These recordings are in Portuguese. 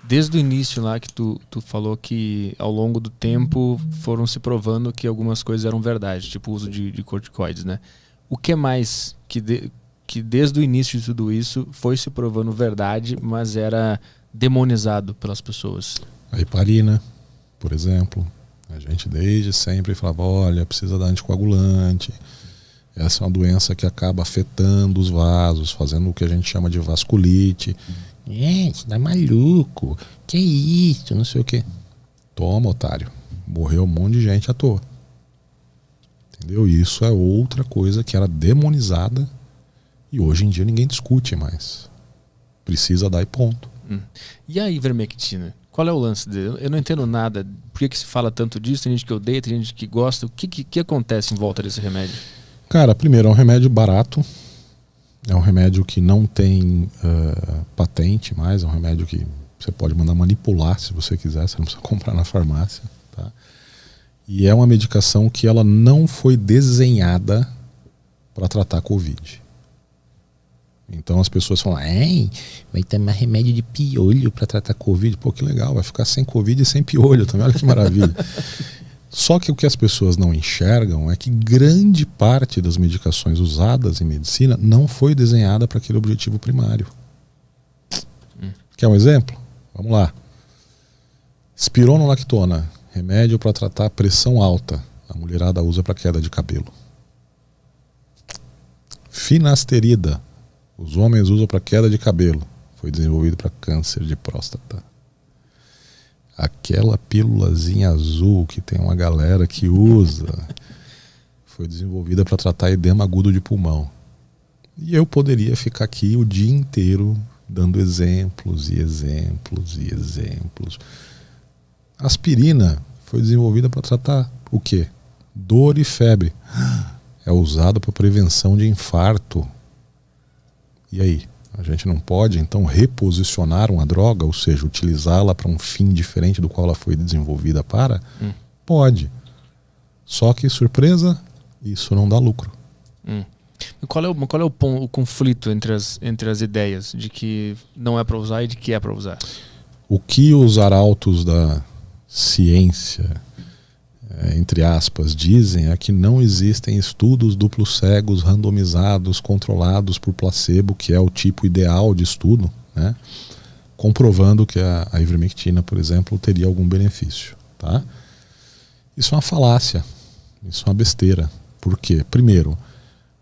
Desde o início lá que tu falou que ao longo do tempo foram se provando que algumas coisas eram verdade, tipo o uso de corticoides, né? O que mais que desde o início de tudo isso foi se provando verdade, mas era demonizado pelas pessoas? A heparina, por exemplo. A gente desde sempre falava, olha, precisa dar anticoagulante. Essa é uma doença que acaba afetando os vasos, fazendo o que a gente chama de vasculite. Você tá maluco. Que isso? Não sei o quê. Toma, otário. Morreu um monte de gente à toa. Entendeu? Isso é outra coisa que era demonizada e hoje em dia ninguém discute mais. Precisa dar e ponto. E a ivermectina? Qual é o lance dele? Eu não entendo nada. Por que se fala tanto disso? Tem gente que odeia, tem gente que gosta. O que acontece em volta desse remédio? Cara, primeiro, é um remédio barato. É um remédio que não tem patente mais. É um remédio que você pode mandar manipular se você quiser. Você não precisa comprar na farmácia. Tá? E é uma medicação que ela não foi desenhada para tratar Covid. Então as pessoas falam, vai tomar remédio de piolho para tratar Covid. Pô, que legal, vai ficar sem Covid e sem piolho também. Olha que maravilha. Só que o que as pessoas não enxergam é que grande parte das medicações usadas em medicina não foi desenhada para aquele objetivo primário. Quer um exemplo? Vamos lá. Espironolactona, remédio para tratar pressão alta. A mulherada usa para queda de cabelo. Finasterida, os homens usam para queda de cabelo. Foi desenvolvido para câncer de próstata. Aquela pílulazinha azul que tem uma galera que usa foi desenvolvida para tratar edema agudo de pulmão. E eu poderia ficar aqui o dia inteiro dando exemplos e exemplos e exemplos. Aspirina foi desenvolvida para tratar o quê? Dor e febre. É usado para prevenção de infarto. E aí? A gente não pode, então, reposicionar uma droga, ou seja, utilizá-la para um fim diferente do qual ela foi desenvolvida para? Pode. Só que, surpresa, isso não dá lucro. Qual é o conflito entre as ideias de que não é para usar e de que é para usar? O que os arautos da ciência, entre aspas, dizem é que não existem estudos duplos cegos, randomizados, controlados por placebo, que é o tipo ideal de estudo, né? Comprovando que a ivermectina, por exemplo, teria algum benefício. Tá? Isso é uma falácia, isso é uma besteira. Por quê? Primeiro,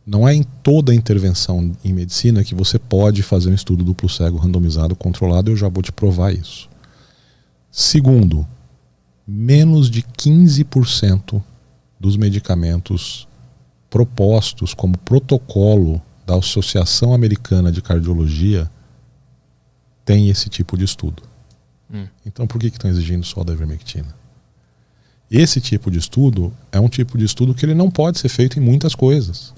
não é em toda intervenção em medicina que você pode fazer um estudo duplo cego, randomizado, controlado, eu já vou te provar isso. Segundo, menos de 15% dos medicamentos propostos como protocolo da Associação Americana de Cardiologia tem esse tipo de estudo. Então por que estão exigindo só da ivermectina? Esse tipo de estudo é um tipo de estudo que ele não pode ser feito em muitas coisas.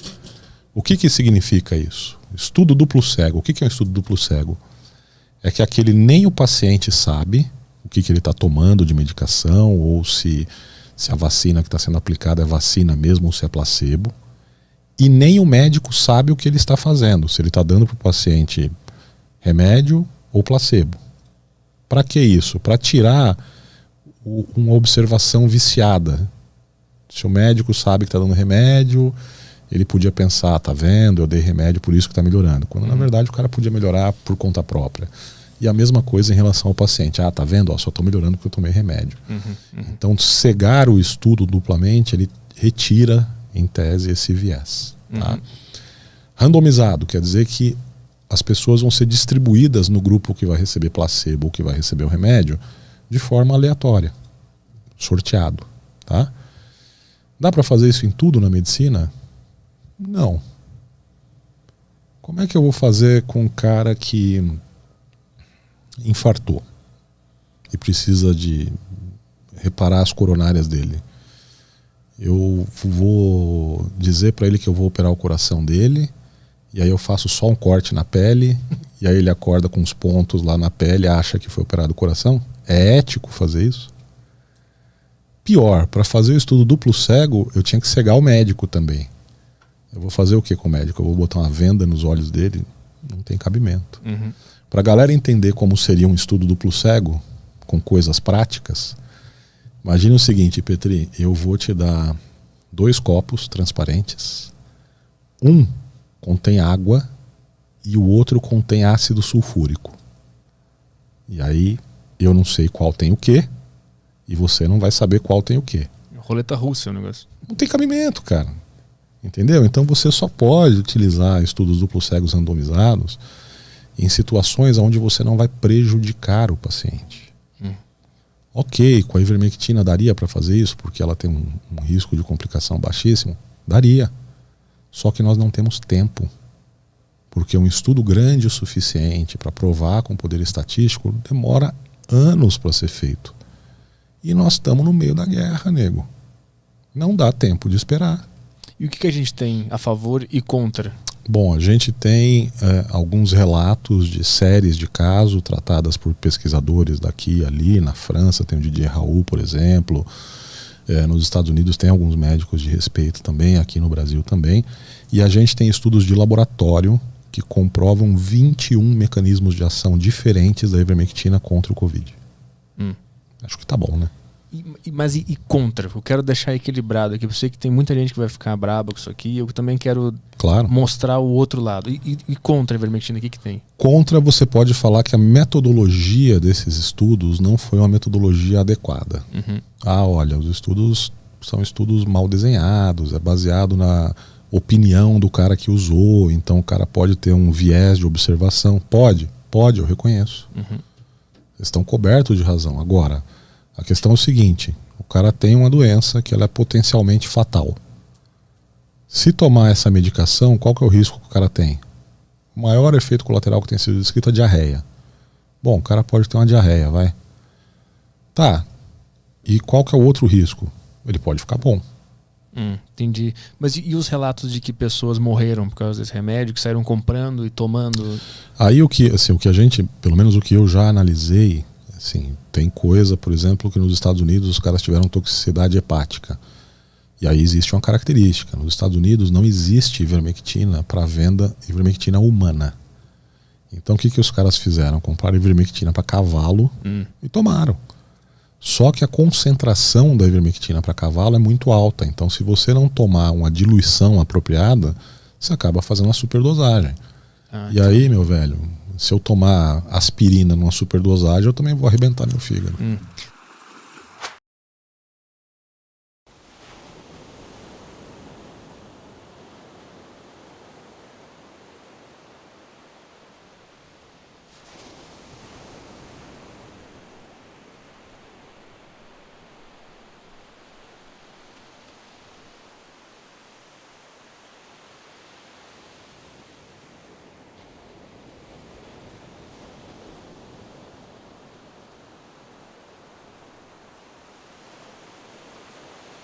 O que significa isso? Estudo duplo cego. O que é um estudo duplo cego? É que aquele nem o paciente sabe o que ele está tomando de medicação, ou se a vacina que está sendo aplicada é vacina mesmo ou se é placebo. E nem o médico sabe o que ele está fazendo, se ele está dando para o paciente remédio ou placebo. Para que isso? Para tirar uma observação viciada. Se o médico sabe que está dando remédio, ele podia pensar, tá vendo, eu dei remédio, por isso que está melhorando. Quando na verdade o cara podia melhorar por conta própria. E a mesma coisa em relação ao paciente. Tá vendo? Só estou melhorando porque eu tomei remédio. Então, cegar o estudo duplamente, ele retira, em tese, esse viés. Tá? Randomizado quer dizer que as pessoas vão ser distribuídas no grupo que vai receber placebo ou que vai receber o remédio de forma aleatória, sorteado. Tá? Dá para fazer isso em tudo na medicina? Não. Como é que eu vou fazer com um cara que infartou e precisa de reparar as coronárias dele? Eu vou dizer para ele que eu vou operar o coração dele, e aí eu faço só um corte na pele, e aí ele acorda com os pontos lá na pele, acha que foi operado o coração? É ético fazer isso? Pior, para fazer o estudo duplo cego, eu tinha que cegar o médico também. Eu vou fazer o que com o médico? Eu vou botar uma venda nos olhos dele? Não tem cabimento. Para a galera entender como seria um estudo duplo cego, com coisas práticas, imagine o seguinte, Petri, eu vou te dar 2 copos transparentes, um contém água e o outro contém ácido sulfúrico. E aí eu não sei qual tem o quê e você não vai saber qual tem o quê. Roleta russa é o negócio. Não tem cabimento, cara. Entendeu? Então você só pode utilizar estudos duplos cegos randomizados em situações onde você não vai prejudicar o paciente. Ok, com a ivermectina daria para fazer isso porque ela tem um risco de complicação baixíssimo? Daria. Só que nós não temos tempo. Porque um estudo grande o suficiente para provar com poder estatístico demora anos para ser feito. E nós estamos no meio da guerra, nego. Não dá tempo de esperar. E o que a gente tem a favor e contra? Bom, a gente tem alguns relatos de séries de casos tratadas por pesquisadores daqui e ali. Na França tem o Didier Raoult, por exemplo. Nos Estados Unidos tem alguns médicos de respeito também, aqui no Brasil também. E a gente tem estudos de laboratório que comprovam 21 mecanismos de ação diferentes da ivermectina contra o Covid. Acho que tá bom, né? Mas contra? Eu quero deixar equilibrado aqui. Eu sei que tem muita gente que vai ficar braba com isso aqui. Eu também quero mostrar o outro lado. E contra a ivermectina, o que tem? Contra, você pode falar que a metodologia desses estudos não foi uma metodologia adequada. Olha, os estudos são estudos mal desenhados, é baseado na opinião do cara que usou, então o cara pode ter um viés de observação. Pode, eu reconheço. Eles estão cobertos de razão. Agora, a questão é o seguinte, o cara tem uma doença que ela é potencialmente fatal. Se tomar essa medicação, qual que é o risco que o cara tem? O maior efeito colateral que tem sido descrito é a diarreia. Bom, o cara pode ter uma diarreia, vai. Tá. E qual que é o outro risco? Ele pode ficar bom. Entendi. Mas e os relatos de que pessoas morreram por causa desse remédio, que saíram comprando e tomando? Aí o que a gente, pelo menos o que eu já analisei, assim, tem coisa, por exemplo, que nos Estados Unidos os caras tiveram toxicidade hepática. E aí existe uma característica. Nos Estados Unidos não existe ivermectina para venda, ivermectina humana. Então o que os caras fizeram? Compraram ivermectina para cavalo e tomaram. Só que a concentração da ivermectina para cavalo é muito alta. Então, se você não tomar uma diluição apropriada, você acaba fazendo uma superdosagem. E aí, meu velho, se eu tomar aspirina numa superdosagem, eu também vou arrebentar meu fígado.